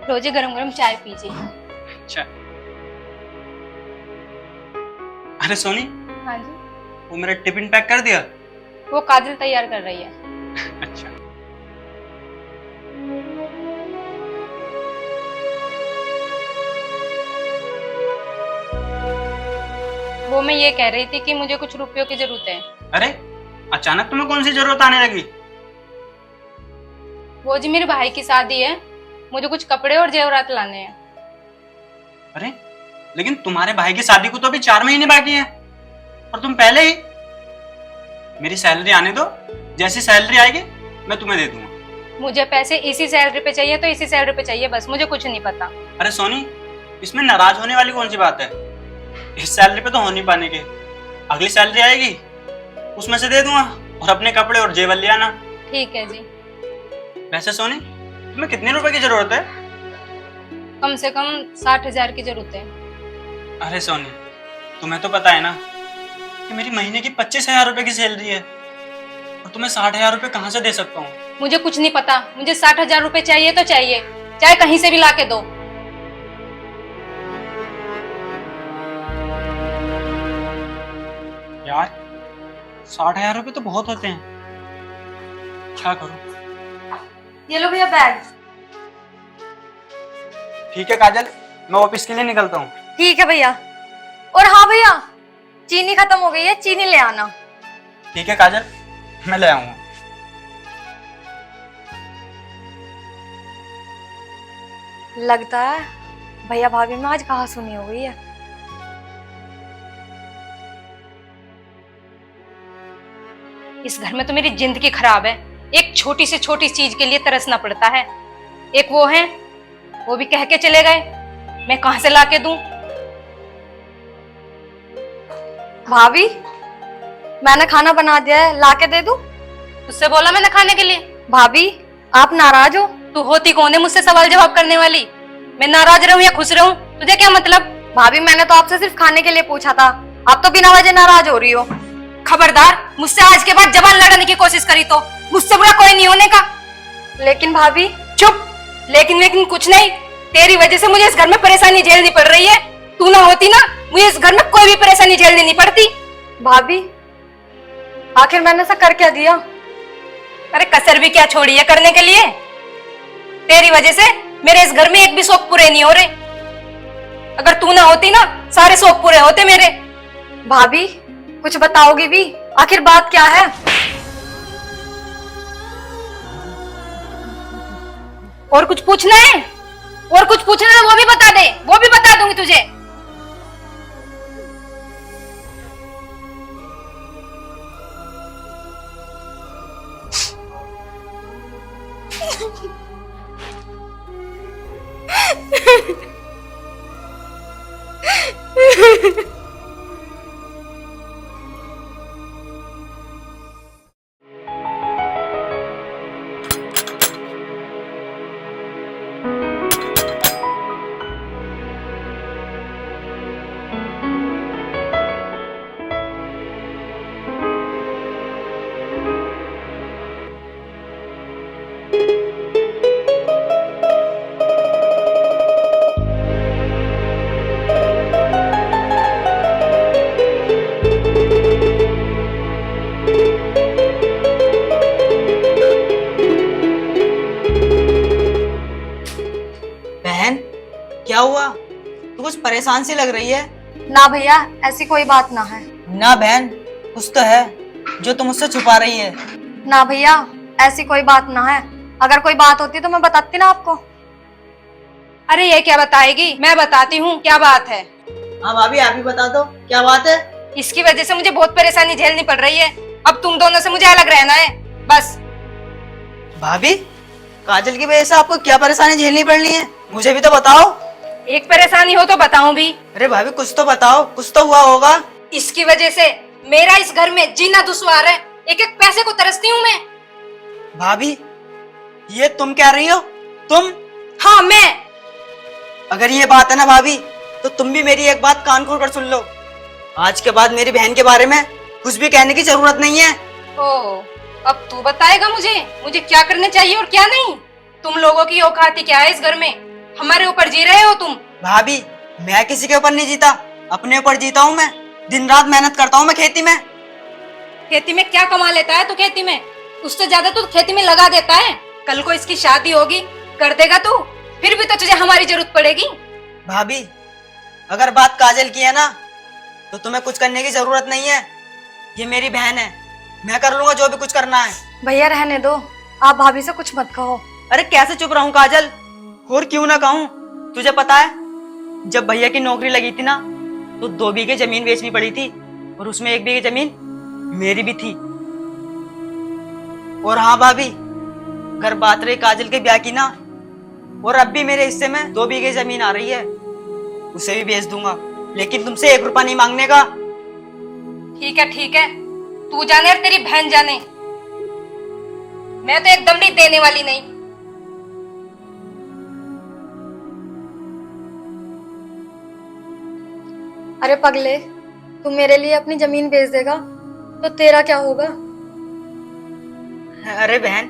लो जी गरम गरम चाय पीजिए। अच्छा। अरे सोनी, हाँ जी। वो मेरा टिफिन पैक कर दिया? वो काजल तैयार कर रही है। अच्छा। वो मैं ये कह रही थी कि मुझे कुछ रुपयों की जरूरत है। अरे अचानक तुम्हें कौन सी जरूरत आने लगी? वो जी मेरे भाई की शादी है, मुझे कुछ कपड़े और जेवरात लाने हैं। अरे लेकिन तुम्हारे भाई की शादी को तो अभी 4 महीने बाकी हैं और तुम पहले ही। मेरी सैलरी आने दो, जैसी सैलरी आएगी मैं तुम्हें दे दूंगा। मुझे पैसे इसी सैलरी पे चाहिए तो इसी सैलरी पे चाहिए, बस मुझे कुछ नहीं पता। अरे सोनी, इसमें नाराज होने वाली कौन सी बात है? इस सैलरी पे तो हो नहीं पाने के, अगली सैलरी आएगी उसमें से दे दूंगा और अपने कपड़े और जेवर ले आना। ठीक है जी। वैसे सोनी, तुम्हें कितने रुपए की जरूरत है? कम से कम 60,000 की जरूरत है। अरे सोनी, तुम्हें तो पता है ना कि मेरी महीने की 25,000 रुपए की सैलरी है और तुम्हें 60,000 रुपए कहाँ से दे सकता हूँ? मुझे कुछ नहीं पता, मुझे 60,000 रुपए चाहिए तो चाहिए, चाहे कहीं से भी ला के दो। यार 60,000 रुपए तो बहुत होते हैं, क्या करूं? ये लो भैया बैग। ठीक है काजल, मैं ऑफिस के लिए निकलता हूँ। ठीक है भैया। और हाँ भैया, चीनी खत्म हो गई है, चीनी ले आना। ठीक है काजल, मैं ले आऊंगा। लगता है भैया भाभी में आज कहाँ सुनी हो गई है। इस घर में तो मेरी जिंदगी खराब है, एक छोटी से छोटी चीज के लिए तरसना पड़ता है। एक वो है, वो भी कह के चले गए, मैं कहां से लाके दूं? भाभी, मैंने खाना बना दिया है, लाके दे दूं? तुझसे बोला मैंने खाने के लिए। भाभी, आप नाराज हो? तू होती कौन है मुझसे सवाल जवाब करने वाली? मैं नाराज रहूं या खुश रहूं, तुझे क्या मतलब? भाभी, मैंने तो आपसे सिर्फ खाने के लिए पूछा था, आप तो बिना वजह नाराज हो रही हो। खबरदार, मुझसे आज के बाद जबान लड़ाने की कोशिश करी तो मुझसे बुरा कोई नहीं होने का। लेकिन भाभी। चुप। लेकिन कुछ नहीं, तेरी वजह से मुझे इस घर में परेशानी झेलनी पड़ रही है। तू ना होती ना, मुझे इस घर में कोई भी परेशानी झेलनी नहीं पड़ती। भाभी, आखिर मैंने ऐसा कर क्या दिया? अरे कसर भी क्या छोड़ी है करने के लिए? तेरी वजह से मेरे इस घर में एक भी शौक पूरे नहीं हो रहे। अगर तू ना होती ना, सारे शौक पूरे होते मेरे। भाभी, कुछ बताओगी भी? आखिर बात क्या है? और कुछ पूछना है? और कुछ पूछना है वो भी बता दे, वो भी बता दूंगी तुझे। बहन, क्या हुआ? तू कुछ परेशान सी लग रही है। ना भैया, ऐसी कोई बात ना है। ना बहन, कुछ तो है जो तुम मुझसे छुपा रही है। ना भैया, ऐसी कोई बात ना है। अगर कोई बात होती तो मैं बताती ना आपको। अरे ये क्या बताएगी, मैं बताती हूँ क्या बात है। हाँ भाभी, आप ही बता दो क्या बात है। इसकी वजह से मुझे बहुत परेशानी झेलनी पड़ रही है। अब तुम दोनों से मुझे अलग रहना है, बस। भाभी, काजल की वजह से आपको क्या परेशानी झेलनी पड़नी है? मुझे भी तो बताओ। एक परेशानी हो तो बताऊं भी। अरे भाभी, कुछ तो बताओ, कुछ तो हुआ होगा। इसकी वजह से मेरा इस घर में जीना दुश्वार है। एक एक पैसे को तरसती हूँ मैं। भाभी, ये तुम कह रही हो? तुम? हाँ मैं। अगर ये बात है ना भाभी, तो तुम भी मेरी एक बात कान खोल कर सुन लो। आज के बाद मेरी बहन के बारे में कुछ भी कहने की जरूरत नहीं है। ओ, अब तू बताएगा मुझे क्या करना चाहिए और क्या नहीं। तुम लोगों की औकात ही क्या है इस घर में? हमारे ऊपर जी रहे हो तुम। भाभी मैं किसी के ऊपर नहीं जीता, अपने ऊपर जीता हूँ मैं। दिन रात मेहनत करता हूँ मैं खेती में। खेती में क्या कमा लेता है तू? खेती में उससे ज्यादा तू खेती में लगा देता है। कल को इसकी शादी होगी, कर देगा तू, फिर भी तो तुझे हमारी जरूरत पड़ेगी। भाभी अगर बात काजल की है ना, तो तुम्हें कुछ करने की जरूरत नहीं है। ये मेरी बहन है, मैं कर लूंगा जो भी कुछ करना है। भैया रहने दो, आप भाभी से कुछ मत कहो। अरे कैसे चुप रहूं काजल, और क्यों ना कहूं। तुझे पता है जब भैया की नौकरी लगी थी ना, तो 2 बीघे जमीन बेचनी पड़ी थी, और उसमें 1 बीघे जमीन मेरी भी थी। और हाँ भाभी, अगर बात रही काजल के ब्याह की ना, और अब भी मेरे हिस्से में 2 बीघे जमीन आ रही है, उसे भी बेच दूंगा, लेकिन तुमसे 1 रुपया नहीं मांगने का। ठीक है, तू जाने और तेरी बहन जाने, मैं तो एकदम नहीं देने वाली नहीं। अरे पगले, तू मेरे लिए अपनी जमीन बेच देगा तो तेरा क्या होगा? अरे बहन,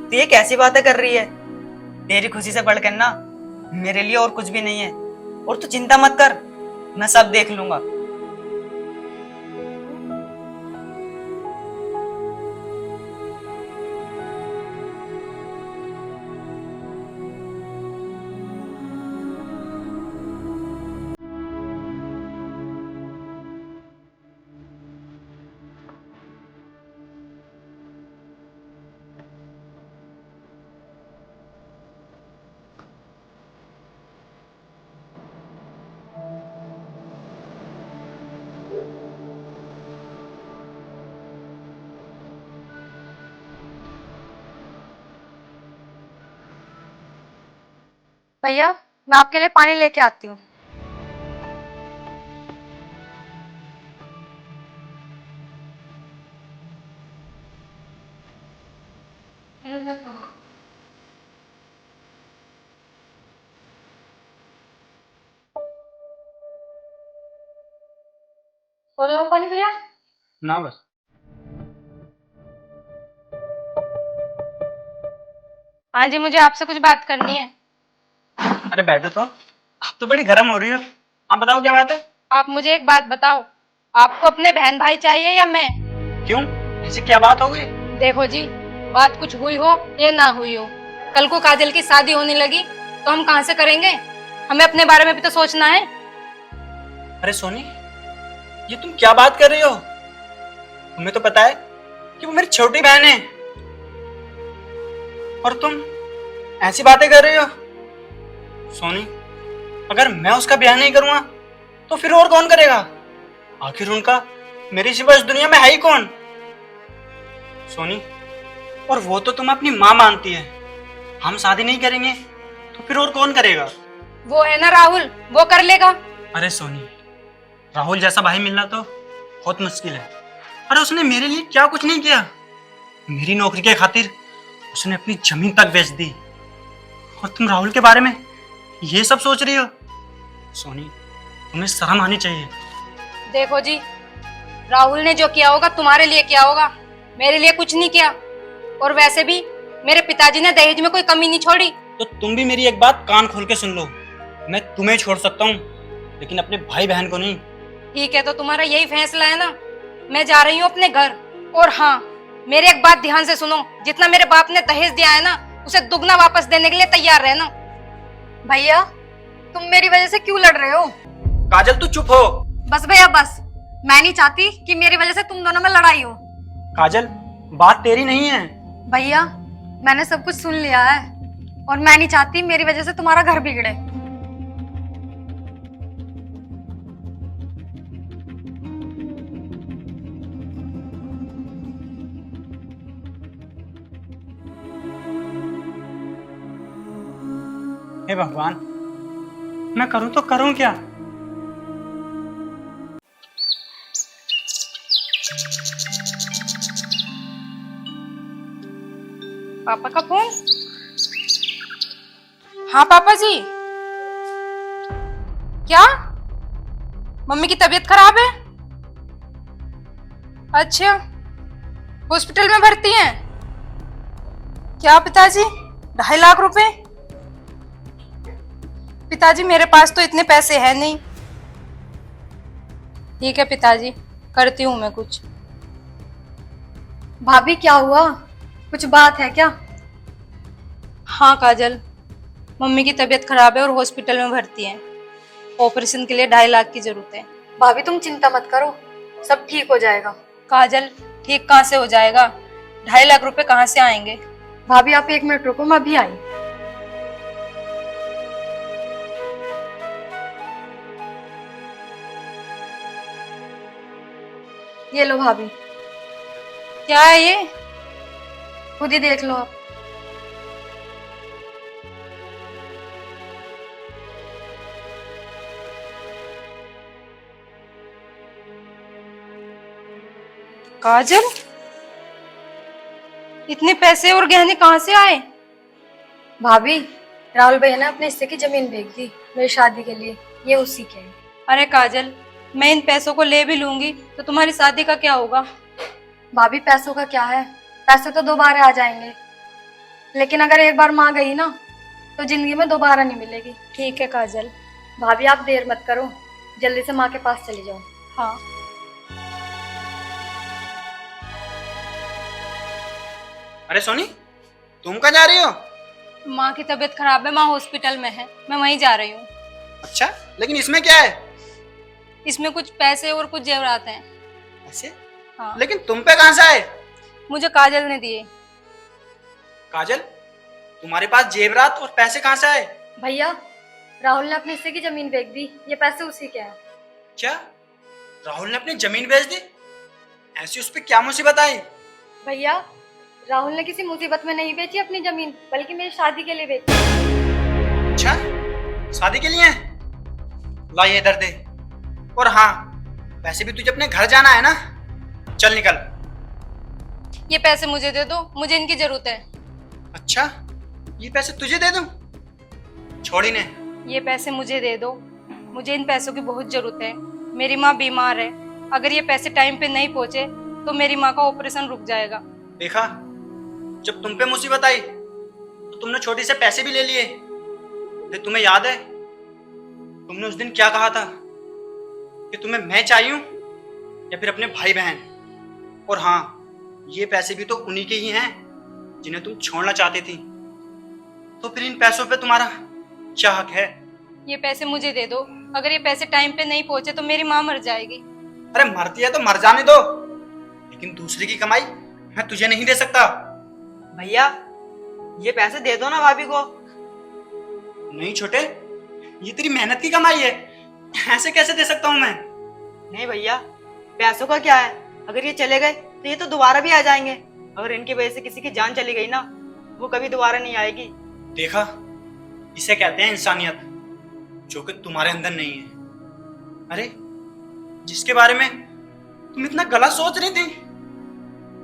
तू ये कैसी बातें कर रही है? तेरी खुशी से बढ़कर ना मेरे लिए और कुछ भी नहीं है। और तू चिंता मत कर, मैं सब देख लूंगा। भैया मैं आपके लिए पानी लेके आती हूँ। और लो पानी भैया। ना बस। हाँ जी, मुझे आपसे कुछ बात करनी है। अरे बैठो तो, आप तो बड़ी गर्म हो रही हो। आप बताओ क्या बात है। आप मुझे एक बात बताओ, आपको अपने बहन भाई चाहिए या मैं? क्यों, ऐसी क्या बात हो गई? देखो जी, बात कुछ हुई हो या ना हुई हो, कल को काजल की शादी होने लगी तो हम कहाँ से करेंगे? हमें अपने बारे में भी तो सोचना है। अरे सोनी, ये तुम क्या बात कर रही हो? तुम्हें तो पता है कि वो मेरी छोटी बहन है, और तुम ऐसी बातें कर रही हो। सोनी, अगर मैं उसका ब्याह नहीं करूंगा तो फिर और कौन करेगा? आखिर उनका मेरी सिवा इस दुनिया में है ही कौन? सोनी, और वो तो तुम अपनी माँ मानती है। हम शादी नहीं करेंगे तो फिर और कौन करेगा? वो है ना राहुल, वो कर लेगा। अरे सोनी, राहुल जैसा भाई मिलना तो बहुत मुश्किल है। अरे उसने मेरे लिए क्या कुछ नहीं किया। मेरी नौकरी के खातिर उसने अपनी जमीन तक बेच दी, और तुम राहुल के बारे में ये सब सोच रही हो? सोनी, तुम्हें शर्म आनी चाहिए। देखो जी, राहुल ने जो किया होगा तुम्हारे लिए किया होगा, मेरे लिए कुछ नहीं किया। और वैसे भी मेरे पिताजी ने दहेज में कोई कमी नहीं छोड़ी। तो तुम भी मेरी एक बात कान खोल के सुन लो। मैं तुम्हें छोड़ सकता हूँ, लेकिन अपने भाई बहन को नहीं। ठीक है, तो तुम्हारा यही फैसला है ना? मैं जा रही हूँ अपने घर। और हाँ, मेरी एक बात ध्यान से सुनो, जितना मेरे बाप ने दहेज दिया है ना, उसे दुगना वापस देने के लिए तैयार रहना। भैया तुम मेरी वजह से क्यों लड़ रहे हो? काजल तू चुप हो। बस भैया बस, मैं नहीं चाहती कि मेरी वजह से तुम दोनों में लड़ाई हो। काजल, बात तेरी नहीं है। भैया मैंने सब कुछ सुन लिया है, और मैं नहीं चाहती मेरी वजह से तुम्हारा घर बिगड़े। हे भगवान, मैं करूं तो करूं क्या? पापा का फोन। हाँ पापा जी। क्या मम्मी की तबीयत खराब है? अच्छा, हॉस्पिटल में भर्ती हैं? क्या पिताजी, 2.5 लाख रुपए? पिताजी मेरे पास तो इतने पैसे हैं नहीं। ठीक है पिताजी, करती हूँ मैं कुछ। भाभी क्या हुआ, कुछ बात है क्या? हाँ काजल, मम्मी की तबीयत खराब है और हॉस्पिटल में भर्ती है। ऑपरेशन के लिए 2.5 लाख की जरूरत है। भाभी तुम चिंता मत करो, सब ठीक हो जाएगा। काजल, ठीक कहाँ से हो जाएगा? 2.5 लाख रुपए कहाँ से आएंगे? भाभी आप 1 मिनट रुको, मैं अभी आई। ये लो भाभी, क्या है ये? खुद ही देख लो आप। काजल, इतने पैसे और गहने कहाँ से आए? भाभी राहुल भैया ने अपने हिस्से की जमीन बेच दी मेरी शादी के लिए, ये उसी के हैं। अरे काजल, मैं इन पैसों को ले भी लूंगी तो तुम्हारी शादी का क्या होगा? भाभी पैसों का क्या है, पैसे तो दोबारा आ जाएंगे, लेकिन अगर एक बार माँ गई ना तो जिंदगी में दोबारा नहीं मिलेगी। ठीक है काजल। भाभी आप देर मत करो, जल्दी से माँ के पास चली जाओ। हाँ। अरे सोनी, तुम कहाँ जा रही हो? माँ की तबीयत खराब है, माँ हॉस्पिटल में है, मैं वहीं जा रही हूँ। अच्छा, लेकिन इसमें क्या है? इसमें कुछ पैसे और कुछ जेवरात हैं। ऐसे? हाँ। लेकिन तुम पे कहाँ से आए? मुझे काजल ने दिए। काजल, तुम्हारे पास जेवरात और पैसे कहाँ से आए? भैया राहुल ने अपने हिस्से की जमीन बेच दी, ये पैसे उसी के हैं। क्या राहुल ने अपनी जमीन बेच दी? ऐसी उस पे क्या मुसीबत आई? भैया राहुल ने किसी मुसीबत में नहीं बेची अपनी जमीन, बल्कि मेरी शादी के लिए बेची। अच्छा, शादी के लिए? ला ये इधर दे। और हाँ, वैसे भी तुझे अपने घर जाना है ना, चल निकल। ये पैसे मुझे दे दो, मुझे इनकी जरूरत है। अच्छा, ये पैसे तुझे दे दूं? छोड़ इन्हें। ये पैसे मुझे दे दो, मुझे इन पैसों की बहुत जरूरत है। मेरी माँ बीमार है, अगर ये पैसे टाइम पे नहीं पहुंचे तो मेरी माँ का ऑपरेशन रुक जाएगा। देखा, जब तुम पे मुसीबत आई तो तुमने छोटी से पैसे भी ले लिए। फिर तुम्हें याद है तुमने उस दिन क्या कहा था कि तुम्हें मैं चाहिए या फिर अपने भाई बहन? और हाँ, ये पैसे भी तो उन्हीं के ही हैं जिन्हें तुम छोड़ना चाहती थी। तो फिर इन पैसों पे तुम्हारा क्या हक है? ये पैसे मुझे दे दो, अगर ये पैसे टाइम पे नहीं पहुंचे तो मेरी माँ मर जाएगी। अरे मरती है तो मर जाने दो, लेकिन दूसरे की कमाई मैं तुझे नहीं दे सकता। भैया ये पैसे दे दो ना भाभी को। नहीं छोटे, ये तेरी मेहनत की कमाई है, ऐसे कैसे दे सकता हूं मैं? नहीं भैया, पैसों का क्या है, अगर ये चले गए तो ये तो दोबारा भी आ जाएंगे। अगर इनकी वजह से किसी की जान चली गई ना, वो कभी दोबारा नहीं आएगी। देखा, इसे कहते हैं इंसानियत, जो कि तुम्हारे अंदर नहीं है। अरे जिसके बारे में तुम इतना गलत सोच रही थी,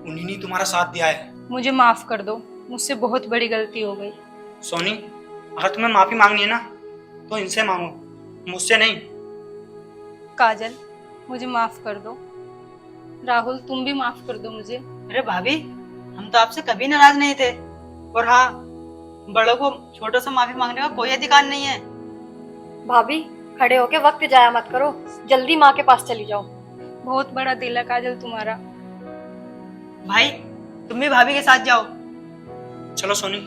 उन्हीं ने तुम्हारा साथ दिया है। मुझे माफ कर दो, मुझसे बहुत बड़ी गलती हो गई। सोनी, अगर तुम्हें माफी मांगनी है ना तो इनसे मांगो, मुझसे नहीं। काजल, मुझे माफ कर दो। राहुल, तुम भी माफ कर दो मुझे। अरे भाभी, हम तो आपसे कभी नाराज नहीं थे। और हाँ, बड़ों को छोटों से माफी मांगने का कोई अधिकार नहीं है। भाभी खड़े होके वक्त जाया मत करो, जल्दी माँ के पास चली जाओ। बहुत बड़ा दिल है काजल तुम्हारा। भाई तुम भी भाभी के साथ जाओ। चलो सोनी।